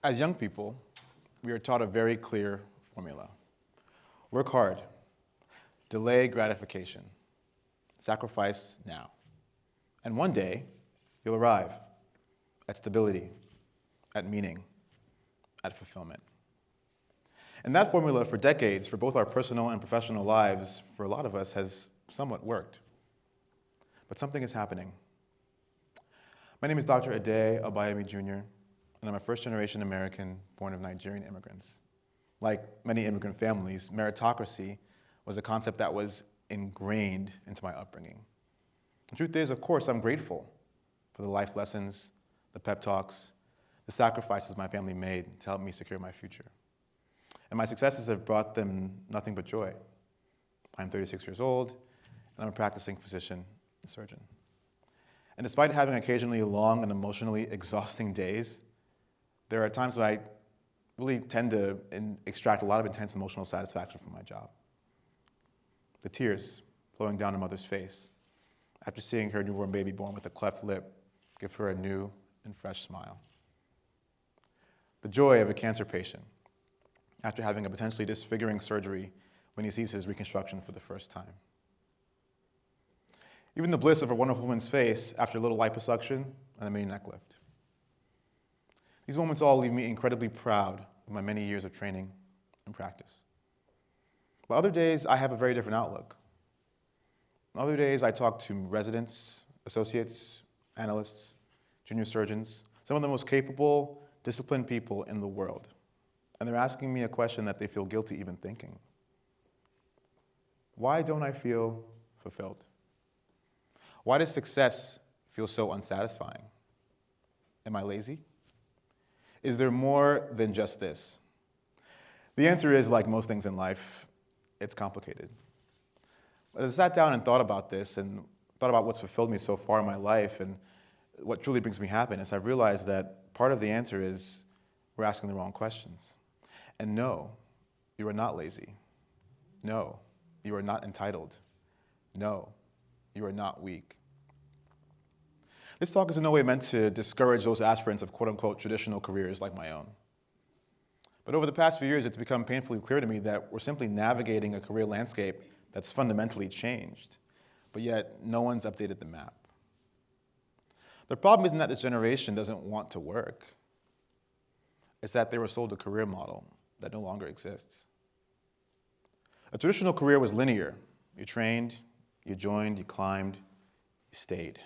As young people, we are taught a very clear formula. Work hard, delay gratification, sacrifice now. And one day, you'll arrive at stability, at meaning, at fulfillment. And that formula for decades, for both our personal and professional lives, for a lot of us, has somewhat worked. But something is happening. My name is Dr. Ade Obayemi Jr., and I'm a first-generation American born of Nigerian immigrants. Like many immigrant families, meritocracy was a concept that was ingrained into my upbringing. The truth is, of course, I'm grateful for the life lessons, the pep talks, the sacrifices my family made to help me secure my future. And my successes have brought them nothing but joy. I'm 36 years old, and I'm a practicing physician and surgeon. And despite having occasionally long and emotionally exhausting days, there are times when I really tend to extract a lot of intense emotional satisfaction from my job. The tears flowing down a mother's face after seeing her newborn baby born with a cleft lip give her a new and fresh smile. The joy of a cancer patient after having a potentially disfiguring surgery when he sees his reconstruction for the first time. Even the bliss of a wonderful woman's face after a little liposuction and a mini neck lift. These moments all leave me incredibly proud of my many years of training and practice. But other days, I have a very different outlook. On other days, I talk to residents, associates, analysts, junior surgeons, some of the most capable, disciplined people in the world. And they're asking me a question that they feel guilty even thinking. Why don't I feel fulfilled? Why does success feel so unsatisfying? Am I lazy? Is there more than just this? The answer is, like most things in life, it's complicated. As I sat down and thought about this and thought about what's fulfilled me so far in my life and what truly brings me happiness, I realized that part of the answer is we're asking the wrong questions. And no, you are not lazy. No, you are not entitled. No, you are not weak. This talk is in no way meant to discourage those aspirants of quote-unquote traditional careers like my own. But over the past few years, it's become painfully clear to me that we're simply navigating a career landscape that's fundamentally changed, but yet no one's updated the map. The problem isn't that this generation doesn't want to work. It's that they were sold a career model that no longer exists. A traditional career was linear. You trained, you joined, you climbed, you stayed.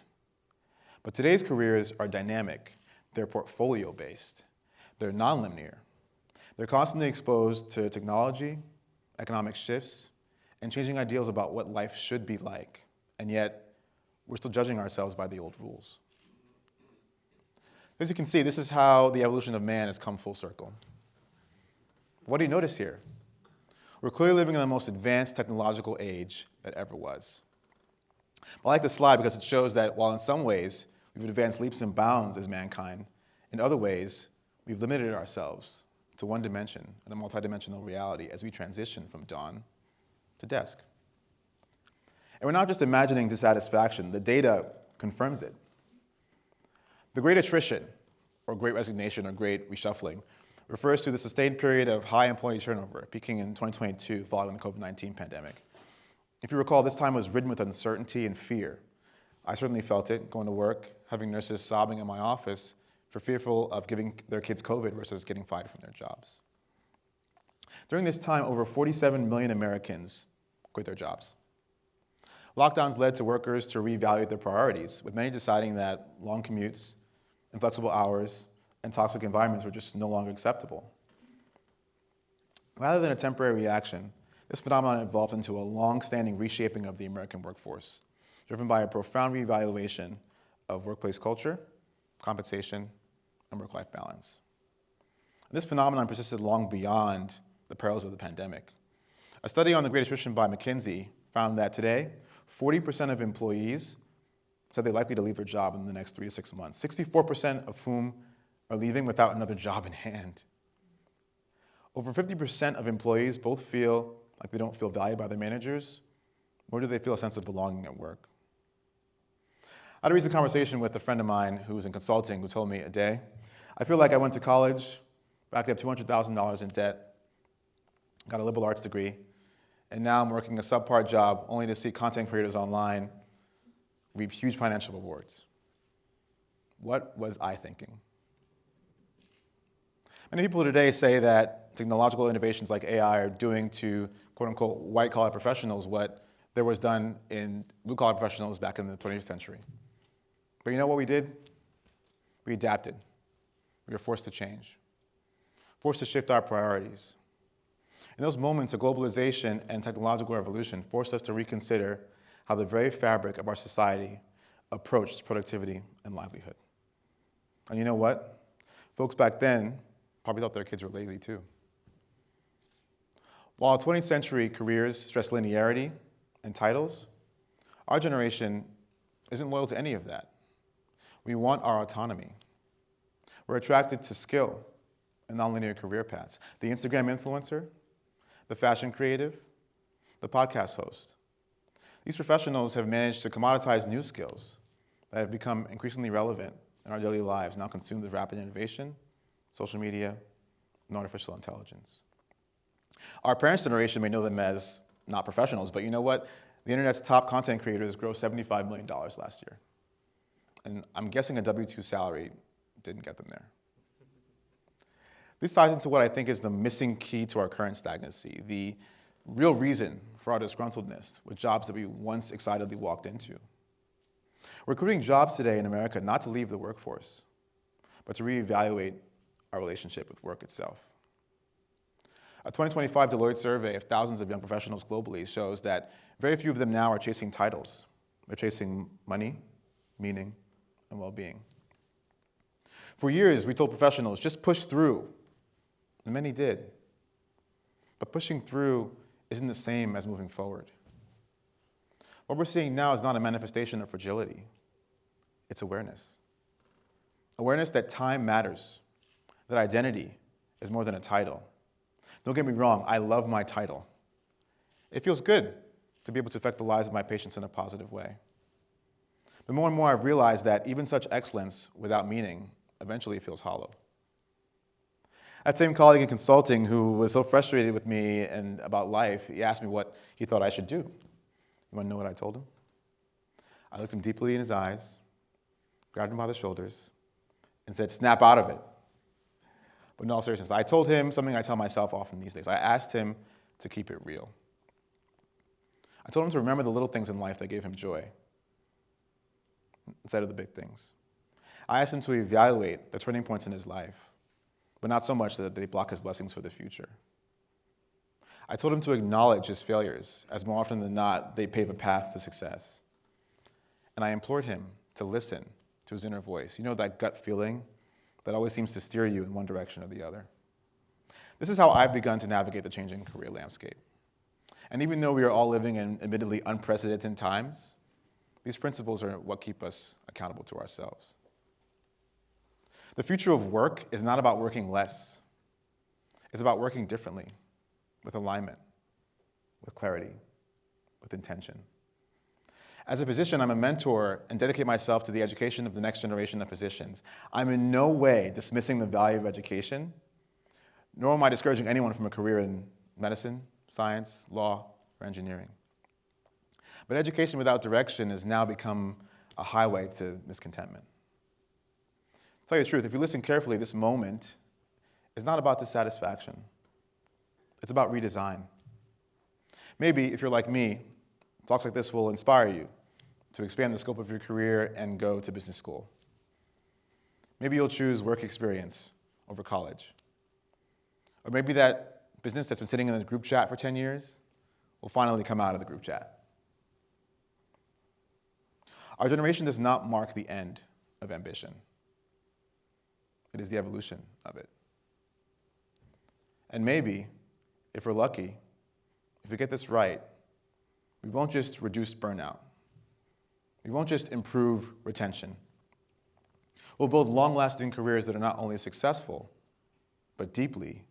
But today's careers are dynamic. They're portfolio-based. They're nonlinear. They're constantly exposed to technology, economic shifts, and changing ideals about what life should be like. And yet, we're still judging ourselves by the old rules. As you can see, this is how the evolution of man has come full circle. What do you notice here? We're clearly living in the most advanced technological age that ever was. I like this slide because it shows that while in some ways we've advanced leaps and bounds as mankind, in other ways we've limited ourselves to one dimension in a multidimensional reality as we transition from dawn to dusk. And we're not just imagining dissatisfaction, the data confirms it. The great attrition, or great resignation, or great reshuffling, refers to the sustained period of high employee turnover, peaking in 2022 following the COVID-19 pandemic. If you recall, this time was ridden with uncertainty and fear. I certainly felt it, going to work, having nurses sobbing in my office for fearful of giving their kids COVID versus getting fired from their jobs. During this time, over 47 million Americans quit their jobs. Lockdowns led to workers to reevaluate their priorities, with many deciding that long commutes, inflexible hours, and toxic environments were just no longer acceptable. Rather than a temporary reaction, this phenomenon evolved into a long-standing reshaping of the American workforce, driven by a profound reevaluation of workplace culture, compensation, and work-life balance. And this phenomenon persisted long beyond the perils of the pandemic. A study on the Great Attrition by McKinsey found that today, 40% of employees said they're likely to leave their job in the next 3 to 6 months, 64% of whom are leaving without another job in hand. Over 50% of employees both feel like they don't feel valued by their managers, nor do they feel a sense of belonging at work. I had a recent conversation with a friend of mine who's in consulting who told me, "Ade, I feel like I went to college, racked up $200,000 in debt, got a liberal arts degree, and now I'm working a subpar job only to see content creators online reap huge financial rewards. What was I thinking? Many people today say that technological innovations like AI are doing to quote-unquote white-collar professionals what there was done in blue-collar professionals back in the 20th century. But you know what we did? We adapted. We were forced to change, forced to shift our priorities. In those moments of globalization and technological revolution forced us to reconsider how the very fabric of our society approached productivity and livelihood. And you know what? Folks back then probably thought their kids were lazy too. While 20th century careers stress linearity and titles, our generation isn't loyal to any of that. We want our autonomy. We're attracted to skill and nonlinear career paths. The Instagram influencer, the fashion creative, the podcast host. These professionals have managed to commoditize new skills that have become increasingly relevant in our daily lives, now consumed with rapid innovation, social media, and artificial intelligence. Our parents' generation may know them as not professionals, but you know what? The internet's top content creators grossed $75 million last year. And I'm guessing a W-2 salary didn't get them there. This ties into what I think is the missing key to our current stagnancy, the real reason for our disgruntledness with jobs that we once excitedly walked into. We're creating jobs today in America not to leave the workforce, but to reevaluate our relationship with work itself. A 2025 Deloitte survey of thousands of young professionals globally shows that very few of them now are chasing titles. They're chasing money, meaning, and well-being. For years, we told professionals, just push through, and many did. But pushing through isn't the same as moving forward. What we're seeing now is not a manifestation of fragility. It's awareness. Awareness that time matters, that identity is more than a title. Don't get me wrong, I love my title. It feels good to be able to affect the lives of my patients in a positive way. But more and more I've realized that even such excellence without meaning eventually feels hollow. That same colleague in consulting who was so frustrated with me and about life, he asked me what he thought I should do. You want to know what I told him? I looked him deeply in his eyes, grabbed him by the shoulders, and said, snap out of it. But in all seriousness, I told him something I tell myself often these days. I asked him to keep it real. I told him to remember the little things in life that gave him joy instead of the big things. I asked him to evaluate the turning points in his life, but not so much that they block his blessings for the future. I told him to acknowledge his failures, as more often than not, they pave a path to success. And I implored him to listen to his inner voice. You know that gut feeling that always seems to steer you in one direction or the other. This is how I've begun to navigate the changing career landscape. And even though we are all living in admittedly unprecedented times, these principles are what keep us accountable to ourselves. The future of work is not about working less. It's about working differently, with alignment, with clarity, with intention. As a physician, I'm a mentor and dedicate myself to the education of the next generation of physicians. I'm in no way dismissing the value of education, nor am I discouraging anyone from a career in medicine, science, law, or engineering. But education without direction has now become a highway to miscontentment. To tell you the truth, if you listen carefully, this moment is not about dissatisfaction. It's about redesign. Maybe, if you're like me, talks like this will inspire you to expand the scope of your career and go to business school. Maybe you'll choose work experience over college. Or maybe that business that's been sitting in a group chat for 10 years will finally come out of the group chat. Our generation does not mark the end of ambition. It is the evolution of it. And maybe, if we're lucky, if we get this right, we won't just reduce burnout. We won't just improve retention. We'll build long-lasting careers that are not only successful, but deeply,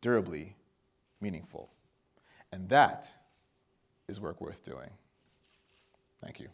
durably meaningful. And that is work worth doing. Thank you.